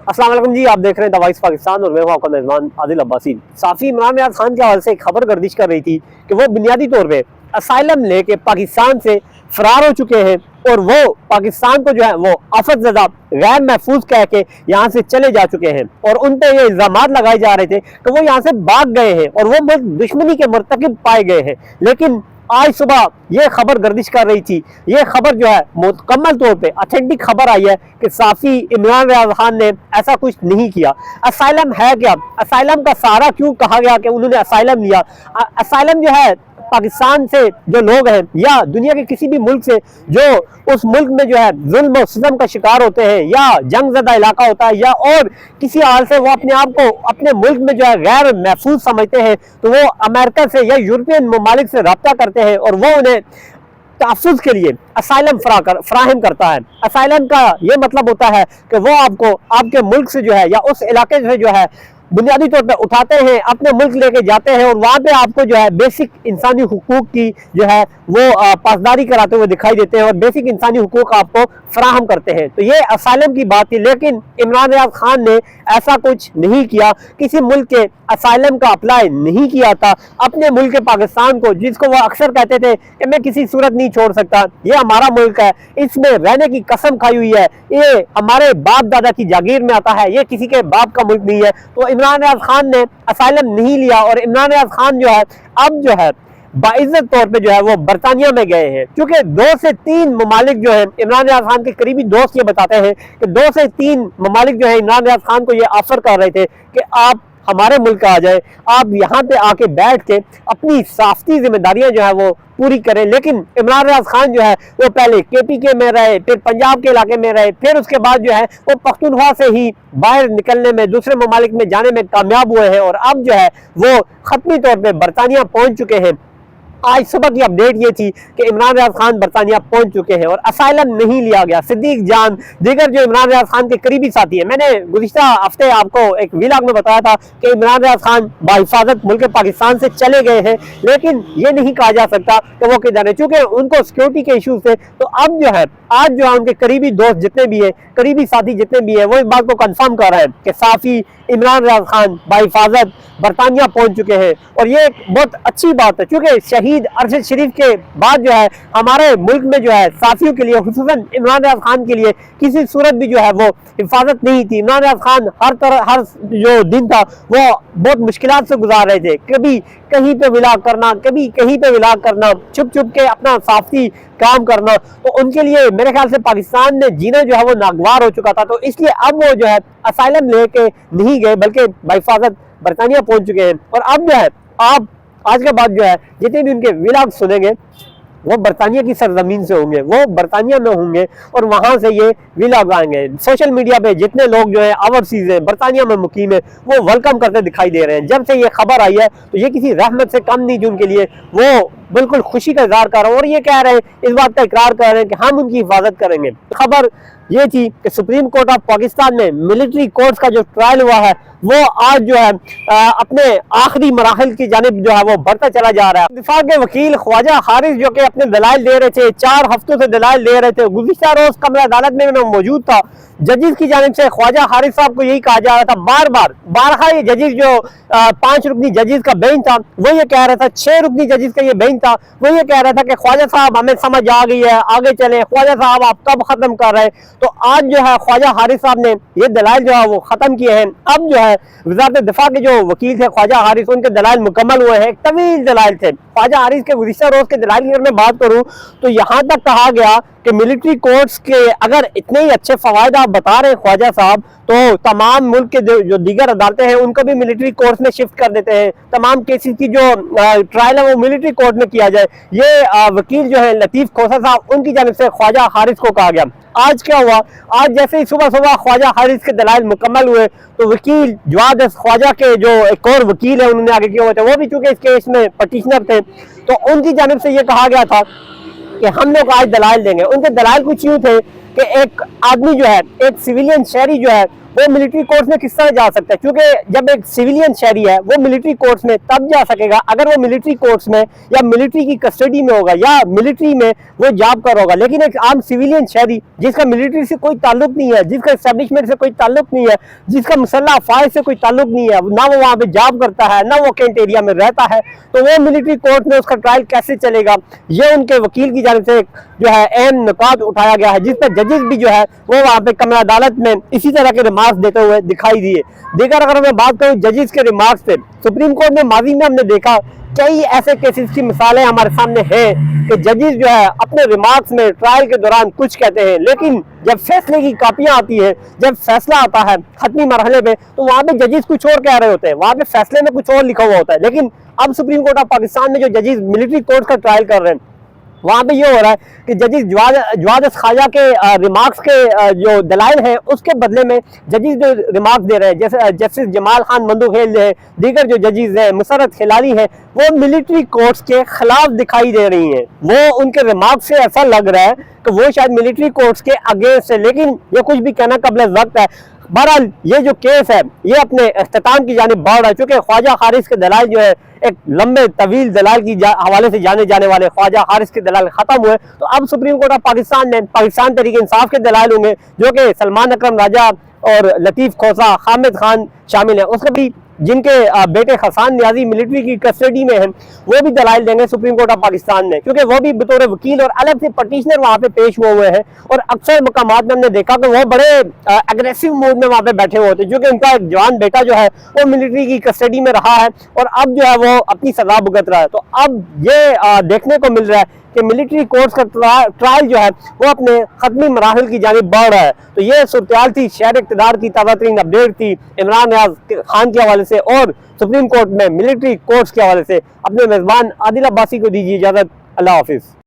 अस्सलाम वालेकुम जी, आप देख रहे हैं द वॉइस पाकिस्तान और मैं हूं आपका मेजबान आदिल अब्बासी। साफी इमरान रियाज खान के हवाले से एक खबर गर्दिश कर रही थी कि वो बुनियादी तौर पे असाइलम लेके पाकिस्तान से फरार हो चुके हैं और वो पाकिस्तान को जो है वो आफतज़दा गैर महफूज कह के यहाँ से चले जा चुके हैं और उन पर ये इल्ज़ामात लगाए जा रहे थे कि वो यहाँ से भाग गए हैं और वो दुश्मनी के मुर्तकिब पाए गए हैं। लेकिन आज सुबह ये खबर गर्दिश कर रही थी, ये खबर जो है मुकम्मल तौर पे ऑथेंटिक खबर आई है कि साफी इमरान रियाज खान ने ऐसा कुछ नहीं किया। असाइलम है क्या? असाइलम का सहारा क्यों कहा गया कि उन्होंने असाइलम लिया? असाइलम जो है पाकिस्तान से जो लोग हैं या दुनिया के किसी भी मुल्क से जो उस मुल्क में जो है जुल्म और सितम का शिकार होते हैं या जंग ज़दा इलाका होता है या और किसी हाल से वो अपने आप को अपने मुल्क में जो है गैर महफूज समझते हैं, तो वो अमेरिका से या यूरोपियन ममालिक से रब्ता करते हैं और वो उन्हें तहफ़्फ़ुज़ के लिए असाइलम फराहम करता है। असाइलम का ये मतलब होता है कि वो आपको आपके मुल्क से जो है या उस इलाके से जो है बुनियादी तौर पे उठाते हैं, अपने मुल्क लेके जाते हैं और वहाँ पे आपको जो है बेसिक इंसानी हुकूक की जो है वो पासदारी कराते हुए दिखाई देते हैं और बेसिक इंसानी हुकूक आपको फराहम करते हैं। तो ये असाइलम की बात थी, लेकिन इमरान रियाज खान ने ऐसा कुछ नहीं किया, किसी मुल्क के असाइलम का अप्लाई नहीं किया था। अपने मुल्क पाकिस्तान को, जिसको वो अक्सर कहते थे कि मैं किसी सूरत नहीं छोड़ सकता, ये हमारा मुल्क है, इसमें रहने की कसम खाई हुई है, ये हमारे बाप दादा की जागीर में आता है, ये किसी के बाप का मुल्क नहीं है। तो इमरान रियाज खान ने असाइलम नहीं लिया और इमरान रियाज खान जो है अब जो है बाइज्जत तौर पे जो है वो बरतानिया में गए हैं। क्योंकि 2 से 3 ममालिक जो है इमरान रियाज खान के करीबी दोस्त ये बताते हैं कि 2 से 3 ममालिक जो है इमरान रियाज खान को ये ऑफर कर रहे थे कि आप हमारे मुल्क आ जाए, आप यहाँ पे आके बैठ के अपनी साफ्ती जिम्मेदारियां जो है वो पूरी करें। लेकिन इमरान रियाज खान जो है वो पहले KPK में रहे, फिर पंजाब के इलाके में रहे, फिर उसके बाद जो है वो पख्तूनख्वा से ही बाहर निकलने में, दूसरे ममालिक में जाने में कामयाब हुए हैं और अब जो है वो खत्मी तौर पर बरतानिया पहुँच चुके हैं। आज सुबह की अपडेट ये थी कि इमरान रियाज खान बरतानिया पहुंच चुके हैं और असाइलम नहीं लिया गया। सिद्दीक जान दीगर जो इमरान रियाज खान के करीबी साथी है, मैंने गुज़िश्ता हफ्ते आपको एक व्लॉग में बताया था कि इमरान रियाज खान बाहिफाजत मुल्क पाकिस्तान से चले गए हैं, लेकिन ये नहीं कहा जा सकता कि वो किधर है, चूँकि उनको सिक्योरिटी के इशूज़ थे। तो अब जो है आज जो है उनके करीबी दोस्त जितने भी है, करीबी साथी जितने भी है, वो इस बात को कंफर्म कर रहे हैं कि साफी इमरान रियाज खान बाहिफाजत बरतानिया पहुंच चुके हैं और ये एक बहुत अच्छी बात है, क्योंकि शहीद अरशद शरीफ के बाद जो है हमारे मुल्क में जो है साफियों के लिए, खुसूसन इमरान रियाज खान के लिए किसी सूरत भी जो है वो हिफाजत नहीं थी। इमरान रियाज खान हर जो दिन था वो बहुत मुश्किलात से गुजार रहे थे, कभी कहीं पे विलाग करना, कभी कहीं पे विलाग करना, छुप छुप के अपना साफती काम करना। तो उनके लिए मेरे ख्याल से पाकिस्तान में जीना जो है वो नागवार हो चुका था। तो इसलिए अब वो जो है असाइलम लेके नहीं गए बल्कि बाहिफाजत बरतानिया पहुंच चुके हैं और अब जो है आप आज के बाद जो है जितने भी उनके व्लॉग सुनेंगे वो बरतानिया की सरजमीन से होंगे, वो बरतानिया में होंगे और वहाँ से ये व्लॉग आएंगे। सोशल मीडिया पे जितने लोग जो है ओवरसीज हैं, बरतानिया में मुकीम है, वो वेलकम करते दिखाई दे रहे हैं। जब से ये खबर आई है तो ये किसी रहमत से कम नहीं थी उनके लिए, वो बिल्कुल खुशी का इजहार कर रहे हैं और ये कह रहे हैं, इस बात का इकरार कर रहे हैं कि हम उनकी हिफाजत करेंगे। खबर ये थी कि सुप्रीम कोर्ट ऑफ पाकिस्तान में मिलिट्री कोर्ट्स का जो ट्रायल हुआ है वो आज जो है अपने आखिरी मराहल की जानिब जो है वो बढ़ता चला जा रहा है। दिफा के वकील ख्वाजा हारिस जो कि अपने दलाइल दे रहे थे, 4 हफ्तों से दलाइल दे रहे थे, गुज़िश्ता रोज कमरा अदालत में मैं मौजूद था। जजेस की जानिब से ख्वाजा हारिस साहब को यही कहा जा रहा था, बारहा ये जजेस जो 5 रुकनी जजेस का बेंच था वो ये कह रहा था, 6 रुकनी जजेस का ये बेंच था वो ये कह रहा था कि ख्वाजा साहब हमें समझ आ गई है, आगे चले, ख्वाजा साहब आप कब खत्म कर रहे हैं। तो आज जो है ख्वाजा हारिस साहब ने ये दलाइल जो है वो खत्म किए हैं। अब जो है वज़ारत दिफा के जो वकील थे ख्वाजा हारिस, उनके दलाइल मुकम्मल हुए हैं, तवील दलाइल थे। ख्वाजा हारिस के गुज़िश्ता रोज के दलाइल की अगर मैं बात करूँ तो यहाँ तक कहा गया कि मिलिट्री कोर्ट्स के अगर इतने ही अच्छे फवायद आप बता रहे हैं ख्वाजा साहब, तो तमाम मुल्क के जो दीगर अदालतें हैं उनको भी मिलिट्री कोर्ट्स में शिफ्ट कर देते हैं, तमाम केसेस की जो ट्रायल है वो मिलिट्री कोर्ट में किया जाए। ये वकील जो है लतीफ़ खोसा साहब, उनकी जानिब से ख्वाजा हारिस को कहा गया। आज क्या हुआ, आज जैसे ही सुबह सुबह ख्वाजा हारिस के दलाइल मुकम्मल हुए तो वकील जवाद ख्वाजा के जो एक और वकील है उन्होंने आगे किए हुए थे, वो भी चूंकि इस केस में पटिशनर थे, तो उनकी जानिब से ये कहा गया था कि हम लोग आज दलाइल देंगे। उनके दलाइल कुछ यूँ थे कि एक आदमी जो है, एक सिविलियन शहरी जो है, وہ ملٹری کورٹس میں کس طرح جا سکتا ہے؟ کیونکہ جب ایک سویلین شہری ہے وہ ملٹری کورٹس میں تب جا سکے گا اگر وہ ملٹری کورٹس میں یا ملٹری کی کسٹڈی میں ہوگا یا ملٹری میں وہ جاب کر ہوگا. لیکن ایک عام سویلین شہری جس کا ملٹری سے کوئی تعلق نہیں ہے, جس کا اسٹیبلشمنٹ سے کوئی تعلق نہیں ہے, جس کا مسلح افواج سے کوئی تعلق نہیں ہے, نہ وہ وہاں پہ جاب کرتا ہے نہ وہ کینٹ ایریا میں رہتا ہے, تو وہ ملٹری کورٹ میں اس کا ٹرائل کیسے چلے گا؟ یہ ان کے وکیل کی جانب سے جو ہے اہم نکات اٹھایا گیا ہے, جس پر ججز بھی جو ہے وہ وہاں پہ کمرہ عدالت میں اسی طرح کے ریمارکس دیتے ہوئے دکھائی دیے. دیگر اگر میں بات کروں ججز کے ریمارکس پہ, سپریم کورٹ میں ماضی میں ہم نے دیکھا کئی ایسے کیسز کی مثالیں ہمارے سامنے ہیں کہ ججز جو ہے اپنے ریمارکس میں ٹرائل کے دوران کچھ کہتے ہیں, لیکن جب فیصلے کی کاپیاں آتی ہیں, جب فیصلہ آتا ہے حتمی مرحلے پہ, تو وہاں پہ ججز کچھ اور کہہ رہے ہوتے ہیں, وہاں پہ فیصلے میں کچھ اور لکھا ہوا ہوتا ہے. لیکن اب سپریم کورٹ آف پاکستان میں جو ججز ملٹری کورٹ کا ٹرائل کر رہے ہیں وہاں پہ یہ ہو رہا ہے کہ ججز جواد خواجہ کے ریمارکس کے جو دلائل ہیں اس کے بدلے میں ججز جو ریمارکس دے رہے ہیں, جیسے جسٹس جمال خان مندوخیل ہیں, دیگر جو ججز ہیں, مسرت ہلالی ہیں, وہ ملٹری کورٹس کے خلاف دکھائی دے رہی ہیں. وہ ان کے ریمارکس سے ایسا لگ رہا ہے کہ وہ شاید ملٹری کورٹس کے اگینسٹ ہے, لیکن یہ کچھ بھی کہنا قبل وقت ہے. بہرحال یہ جو کیس ہے یہ اپنے اختتام کی جانب بڑھ رہا ہے, چونکہ خواجہ حارث کے دلائل جو ہے ایک لمبے طویل دلائل کی حوالے سے جانے جانے والے خواجہ حارث کے دلائل ختم ہوئے, تو اب سپریم کورٹ آف پاکستان نے پاکستان تحریک انصاف کے دلائل ہوں گے جو کہ سلمان اکرم راجہ اور لطیف کھوسہ, حامد خان شامل ہیں, اس کے بھی جن کے بیٹے حسان نیازی ملٹری کی کسٹڈی میں ہیں, وہ بھی دلائل دیں گے سپریم کورٹ آف پاکستان نے, کیونکہ وہ بھی بطور وکیل اور الگ سے پٹیشنر وہاں پہ پیش ہوئے ہیں. اور اکثر مقامات میں ہم نے دیکھا کہ وہ بڑے اگریسو موڈ میں وہاں پہ بیٹھے ہوئے تھے, کیونکہ ان کا ایک جوان بیٹا جو ہے وہ ملٹری کی کسٹڈی میں رہا ہے اور اب جو ہے وہ اپنی سزا بھگت رہا ہے. تو اب یہ دیکھنے کو مل رہا ہے کہ ملٹری کورٹس کا ٹرائل جو ہے وہ اپنے ختمی مراحل کی جانب بڑھ رہا ہے. تو یہ صورتحال تھی, شہر اقتدار کی تازہ ترین اپڈیٹ تھی عمران نیاز خان کے حوالے سے اور سپریم کورٹ میں ملٹری کورٹس کے حوالے سے. اپنے میزبان عادل عباسی کو دیجیے اجازت. اللہ حافظ.